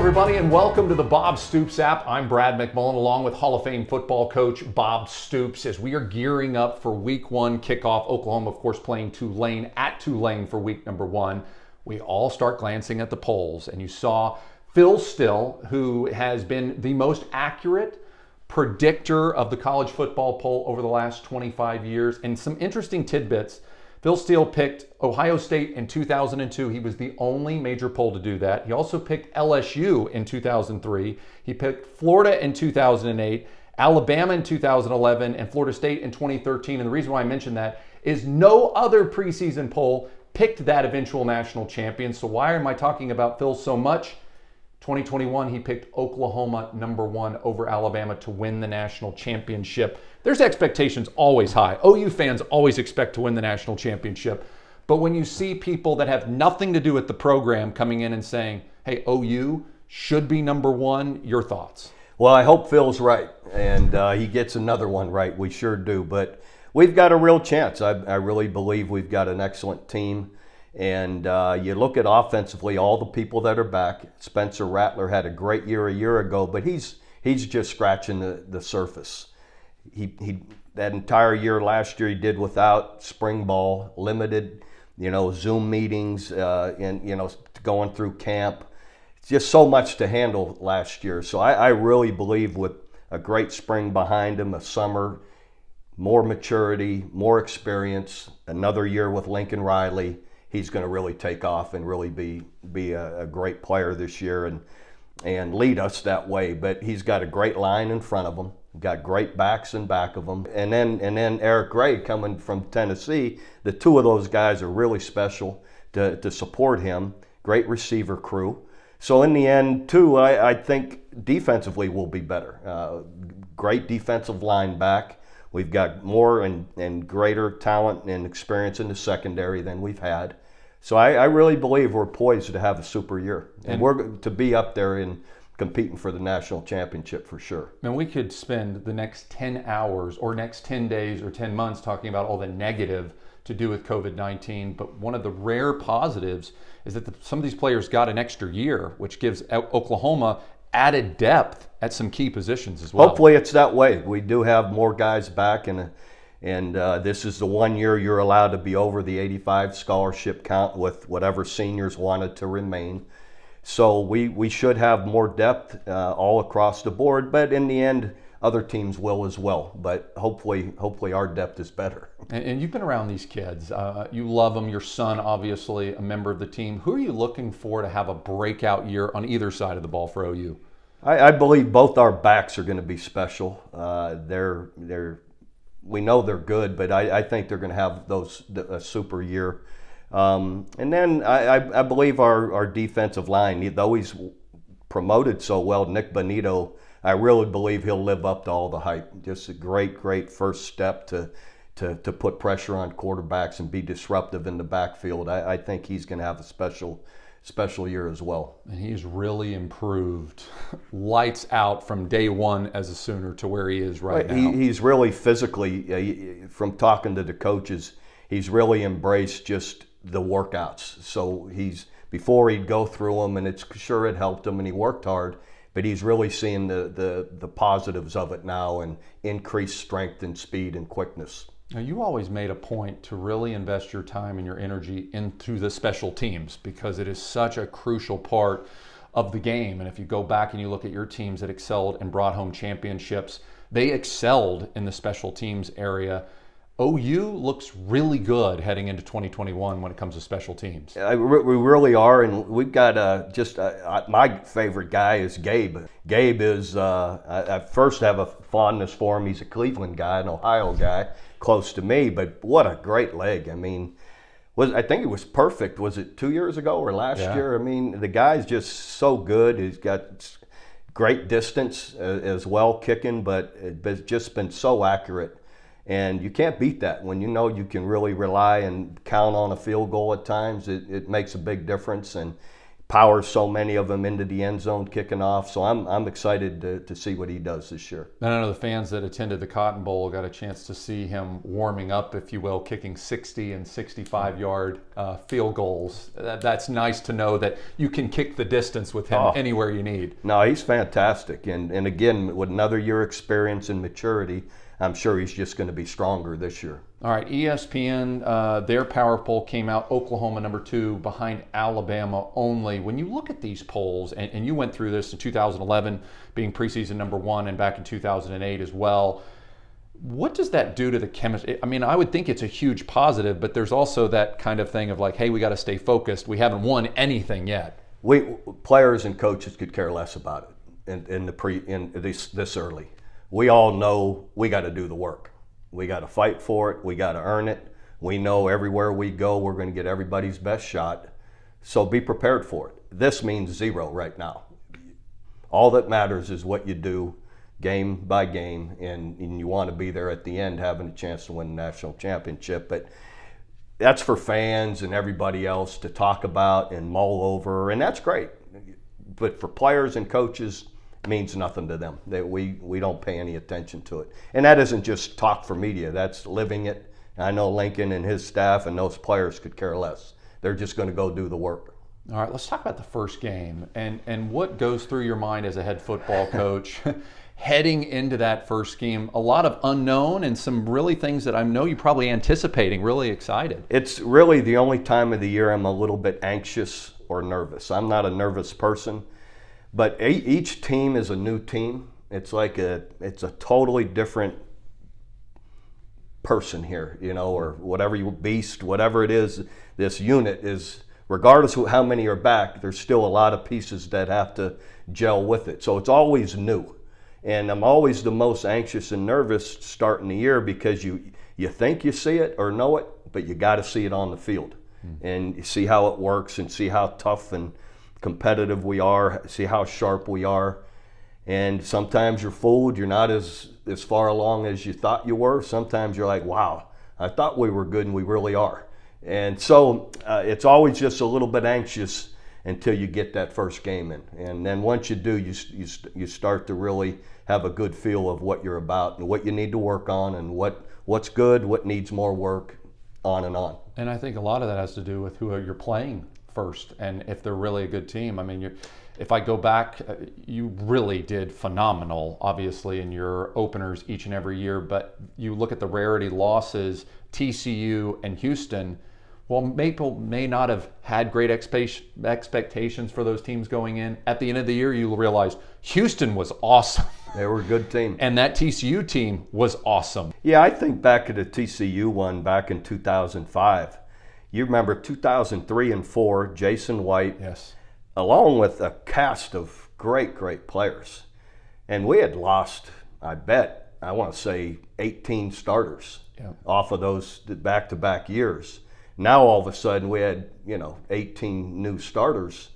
everybody, and welcome to the Bob Stoops app. I'm Brad McMullen, along with Hall of Fame football coach Bob Stoops, as we are gearing up for Week 1 kickoff. Oklahoma, of course, playing Tulane at Tulane for week number 1. We all start glancing at the polls, and you saw Phil Still, who has been the most accurate predictor of the college football poll over the last 25 years, and some interesting tidbits. Phil Steele picked Ohio State in 2002. He was the only major poll to do that. He also picked LSU in 2003. He picked Florida in 2008, Alabama in 2011, and Florida State in 2013. And the reason why I mention that is no other preseason poll picked that eventual national champion. So why am I talking about Phil so much? 2021, he picked Oklahoma number 1 over Alabama to win the national championship. There's expectations always high. OU fans always expect to win the national championship. But when you see people that have nothing to do with the program coming in and saying, hey, OU should be number 1, your thoughts? Well, I hope Phil's right, and he gets another one right. We sure do. But we've got a real chance. I really believe we've got an excellent team. And you look at offensively, all the people that are back. Spencer Rattler had a great year a year ago, but he's just scratching the surface. He that entire year last year he did without spring ball, limited, Zoom meetings, and going through camp. Just so much to handle last year. So I really believe with a great spring behind him, a summer, more maturity, more experience, another year with Lincoln Riley, he's going to really take off and really be a great player this year and lead us that way. But he's got a great line in front of him, got great backs in back of him, and then Eric Gray coming from Tennessee. The two of those guys are really special to support him. Great receiver crew. So in the end, too, I think defensively we'll be better. Great defensive line back. We've got more and greater talent and experience in the secondary than we've had. So I really believe we're poised to have a super year. And we're to be up there and competing for the national championship for sure. And we could spend the next 10 hours or next 10 days or 10 months talking about all the negative to do with COVID-19. But one of the rare positives is that some of these players got an extra year, which gives Oklahoma added depth at some key positions as well. Hopefully it's that way. We do have more guys back, and this is the 1 year you're allowed to be over the 85 scholarship count with whatever seniors wanted to remain. So we should have more depth all across the board, but in the end, other teams will as well. But hopefully our depth is better. And you've been around these kids. You love them. Your son, obviously, a member of the team. Who are you looking for to have a breakout year on either side of the ball for OU? I believe both our backs are going to be special. We know they're good, but I think they're going to have a super year. And then I believe our defensive line, though he's promoted so well, Nick Bonito, I really believe he'll live up to all the hype. Just a great first step to put pressure on quarterbacks and be disruptive in the backfield. I think he's going to have a special year as well. And he's really improved, lights out from day one as a Sooner to where he is right now. He's really physically, from talking to the coaches, he's really embraced just the workouts. So before he'd go through them, and it helped him, and he worked hard, but he's really seeing the positives of it now and increased strength and speed and quickness. Now, you always made a point to really invest your time and your energy into the special teams because it is such a crucial part of the game. And if you go back and you look at your teams that excelled and brought home championships, they excelled in the special teams area. OU looks really good heading into 2021 when it comes to special teams. We really are, and we've got my favorite guy is Gabe. Gabe is, I first have a fondness for him. He's a Cleveland guy, an Ohio guy, close to me, but what a great leg. I mean, I think it was perfect. Was it 2 years ago or last year? I mean, the guy's just so good. He's got great distance as well, kicking, but it's just been so accurate. And you can't beat that when you know you can really rely and count on a field goal at times. It makes a big difference. And powers so many of them into the end zone kicking off. So I'm excited to see what he does this year. And I know the fans that attended the Cotton Bowl got a chance to see him warming up, if you will, kicking 60 and 65-yard field goals. That's nice to know that you can kick the distance with him anywhere you need. No, he's fantastic. And again, with another year experience and maturity, I'm sure he's just going to be stronger this year. All right, ESPN, their power poll came out, Oklahoma number 2, behind Alabama only. When you look at these polls, and you went through this in 2011, being preseason number 1, and back in 2008 as well, what does that do to the chemistry? I mean, I would think it's a huge positive, but there's also that kind of thing of like, hey, we got to stay focused. We haven't won anything yet. Players and coaches could care less about it in this early. We all know we got to do the work. We got to fight for it. We got to earn it. We know everywhere we go, we're going to get everybody's best shot. So be prepared for it. This means 0 right now. All that matters is what you do game by game, and you want to be there at the end having a chance to win the national championship. But that's for fans and everybody else to talk about and mull over, and that's great. But for players and coaches, means nothing to them. We don't pay any attention to it. And that isn't just talk for media, that's living it. I know Lincoln and his staff and those players could care less. They're just going to go do the work. All right, let's talk about the first game and what goes through your mind as a head football coach heading into that first game. A lot of unknown and some really things that I know you're probably anticipating, really excited. It's really the only time of the year I'm a little bit anxious or nervous. I'm not a nervous person. But each team is a new team. It's like it's a totally different person here, or whatever beast, whatever it is. This unit is, regardless of how many are back, there's still a lot of pieces that have to gel with it. So it's always new, and I'm always the most anxious and nervous starting the year because you think you see it or know it, but you got to see it on the field and you see how it works and see how tough and competitive we are, see how sharp we are. And sometimes you're fooled, you're not as far along as you thought you were. Sometimes you're like, wow, I thought we were good and we really are. And so it's always just a little bit anxious until you get that first game in. And then once you do, you start to really have a good feel of what you're about and what you need to work on and what's good, what needs more work, on and on. And I think a lot of that has to do with who you're playing first, and if they're really a good team. I mean, if I go back, you really did phenomenal, obviously, in your openers each and every year, but you look at the rarity losses, TCU and Houston, well, Maple may not have had great expectations for those teams going in. At the end of the year, you realize Houston was awesome. They were a good team. And that TCU team was awesome. Yeah, I think back at the TCU one back in 2005. You remember 2003 and 4, Jason White, yes, along with a cast of great players. And we had lost, I want to say 18 starters off of those back-to-back years. Now all of a sudden we had, 18 new starters.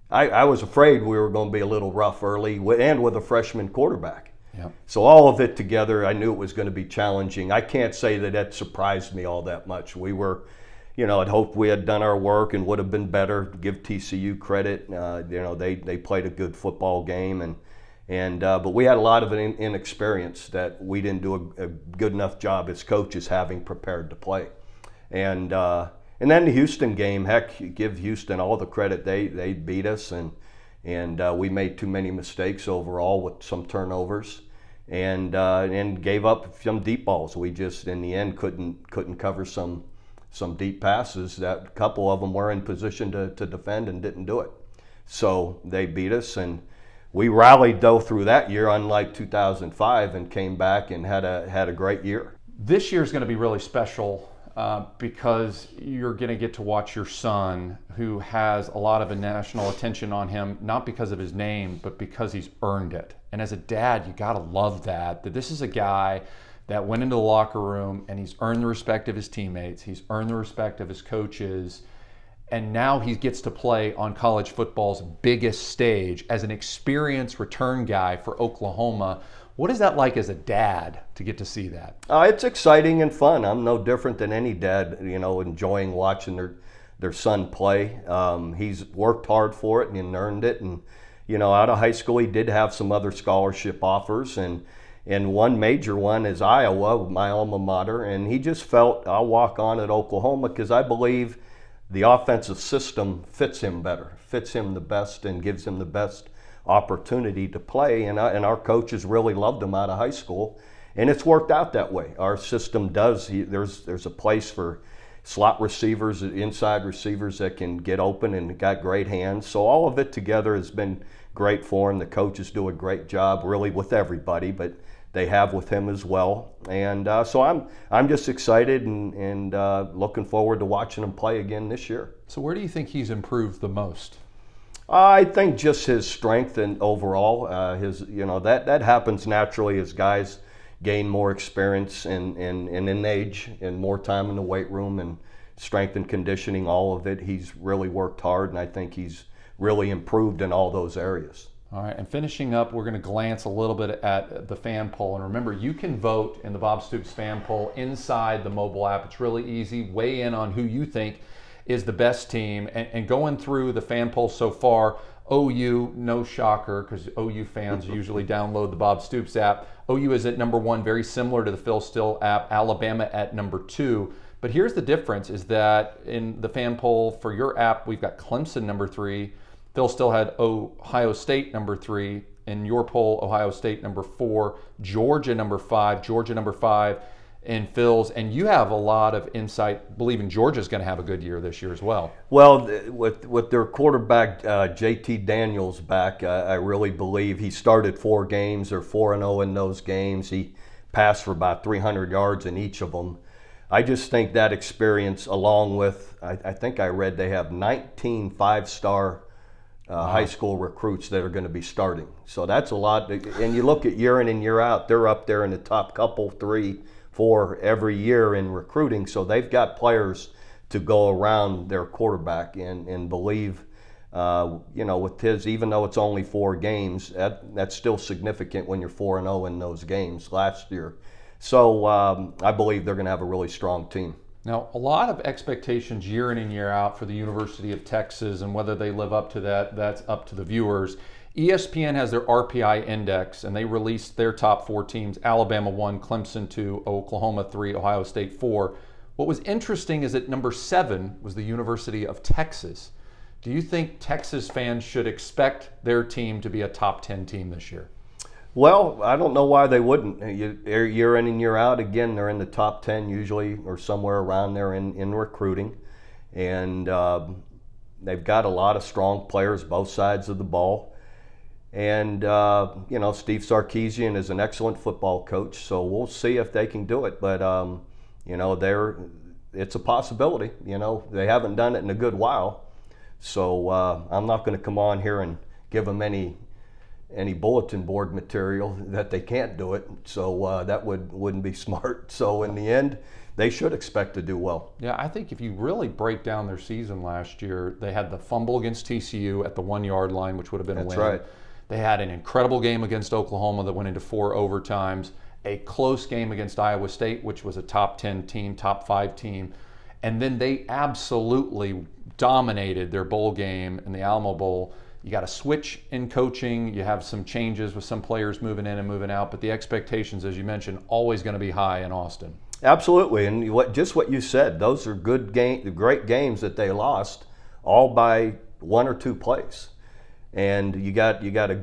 I was afraid we were going to be a little rough early and with a freshman quarterback. Yep. So all of it together, I knew it was going to be challenging. I can't say that surprised me all that much. We were, I'd hoped we had done our work and would have been better. Give TCU credit. They played a good football game, but we had a lot of inexperience that we didn't do a good enough job as coaches having prepared to play. And then the Houston game, heck, give Houston all the credit. They beat us, and we made too many mistakes overall with some turnovers, and gave up some deep balls. We just in the end couldn't cover some deep passes that a couple of them were in position to defend and didn't do it. So they beat us, and we rallied though through that year, unlike 2005, and came back and had a great year. This year is going to be really special because you're going to get to watch your son, who has a lot of national attention on him, not because of his name, but because he's earned it. And as a dad, you got to love that this is a guy that went into the locker room and he's earned the respect of his teammates, he's earned the respect of his coaches, and now he gets to play on college football's biggest stage as an experienced return guy for Oklahoma. What is that like as a dad to get to see that? It's exciting and fun. I'm no different than any dad, enjoying watching their son play. He's worked hard for it and earned it. And out of high school, he did have some other scholarship offers, and one major one is Iowa, my alma mater. And he just felt, I'll walk on at Oklahoma because I believe the offensive system fits him better, fits him the best, and gives him the best opportunity to play. And our coaches really loved him out of high school, and it's worked out that way. Our system does. There's a place for slot receivers, inside receivers that can get open and got great hands. So all of it together has been great for him. The coaches do a great job, really, with everybody, but they have with him as well. And so I'm just excited and looking forward to watching him play again this year. So where do you think he's improved the most? I think just his strength and overall, that happens naturally as guys gain more experience and in age and more time in the weight room and strength and conditioning, all of it. He's really worked hard, and I think he's really improved in all those areas. All right, and finishing up, we're going to glance a little bit at the fan poll. And remember, you can vote in the Bob Stoops fan poll inside the mobile app. It's really easy. Weigh in on who you think is the best team. And going through the fan poll so far, OU, no shocker, because OU fans usually download the Bob Stoops app. OU is at number 1, very similar to the Phil Still app. Alabama at number 2. But here's the difference, is that in the fan poll for your app, we've got Clemson number 3. Phil still had Ohio State number 3. In your poll, Ohio State number 4. Georgia number 5 in Phil's. And you have a lot of insight believing Georgia's going to have a good year this year as well. Well, with their quarterback, JT Daniels back, I really believe he started 4 games. They're 4-0 in those games. He passed for about 300 yards in each of them. I just think that experience, along with, I think I read they have 19 5-star high school recruits that are going to be starting. So that's a lot. And you look at year in and year out, they're up there in the top couple, 3, 4 every year in recruiting. So they've got players to go around their quarterback and believe, with his, even though it's only 4 games, that's still significant when you're 4-0 in those games last year. So I believe they're going to have a really strong team. Now, a lot of expectations year in and year out for the University of Texas, and whether they live up to that, that's up to the viewers. ESPN has their RPI index, and they released their top 4 teams. Alabama 1, Clemson 2, Oklahoma 3, Ohio State 4. What was interesting is that number 7 was the University of Texas. Do you think Texas fans should expect their team to be a top 10 team this year? Well, I don't know why they wouldn't. Year in and year out, again, they're in the top 10 usually, or somewhere around there in recruiting. And they've got a lot of strong players both sides of the ball. And, Steve Sarkisian is an excellent football coach, so we'll see if they can do it. But, it's a possibility. They haven't done it in a good while. So I'm not going to come on here and give them any bulletin board material that they can't do it. So that wouldn't be smart. So in the end, they should expect to do well. Yeah, I think if you really break down their season last year, they had the fumble against TCU at the 1-yard line, which would have been a win. That's right. They had an incredible game against Oklahoma that went into 4 overtimes, a close game against Iowa State, which was a top 10 team, top 5 team. And then they absolutely dominated their bowl game in the Alamo Bowl. You got a switch in coaching. You have some changes with some players moving in and moving out, but the expectations, as you mentioned, always going to be high in Austin. Absolutely, and what you said, those are great games that they lost, all by 1 or 2 plays. And you got a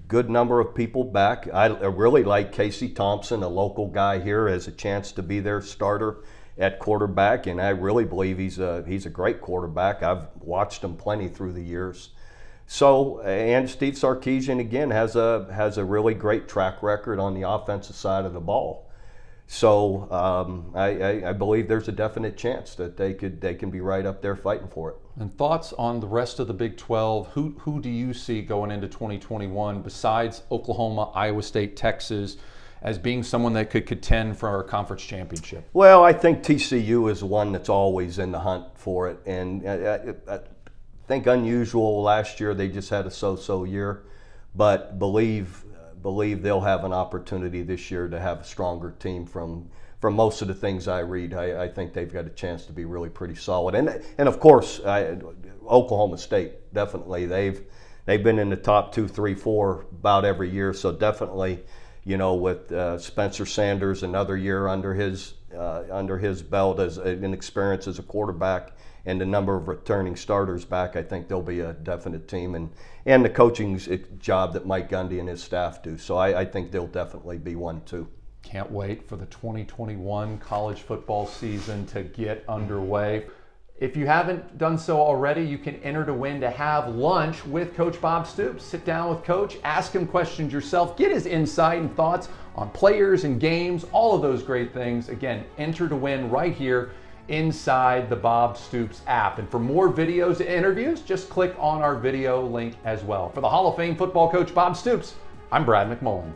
good number of people back. I really like Casey Thompson, a local guy here, as a chance to be their starter at quarterback, and I really believe he's a great quarterback. I've watched him plenty through the years. So, and Steve Sarkisian again has a really great track record on the offensive side of the ball. So I believe there's a definite chance that they can be right up there fighting for it. And thoughts on the rest of the Big 12? Who do you see going into 2021 besides Oklahoma, Iowa State, Texas, as being someone that could contend for our conference championship? Well, I think TCU is one that's always in the hunt for it, and I think unusual last year. They just had a so-so year, but believe they'll have an opportunity this year to have a stronger team from from most of the things I read, I think they've got a chance to be really pretty solid. And of course, Oklahoma State, definitely. They've been in the top 2, 3, 4 about every year. So definitely, with Spencer Sanders another year under his belt as an experience as a quarterback, and the number of returning starters back, I think they'll be a definite team, and the coaching job that Mike Gundy and his staff do. So I think they'll definitely be one too. Can't wait for the 2021 college football season to get underway. If you haven't done so already, you can enter to win to have lunch with Coach Bob Stoops. Sit down with Coach, ask him questions yourself, get his insight and thoughts on players and games, all of those great things. Again, enter to win right here inside the Bob Stoops app. And for more videos and interviews, just click on our video link as well. For the Hall of Fame football coach Bob Stoops, I'm Brad McMullen.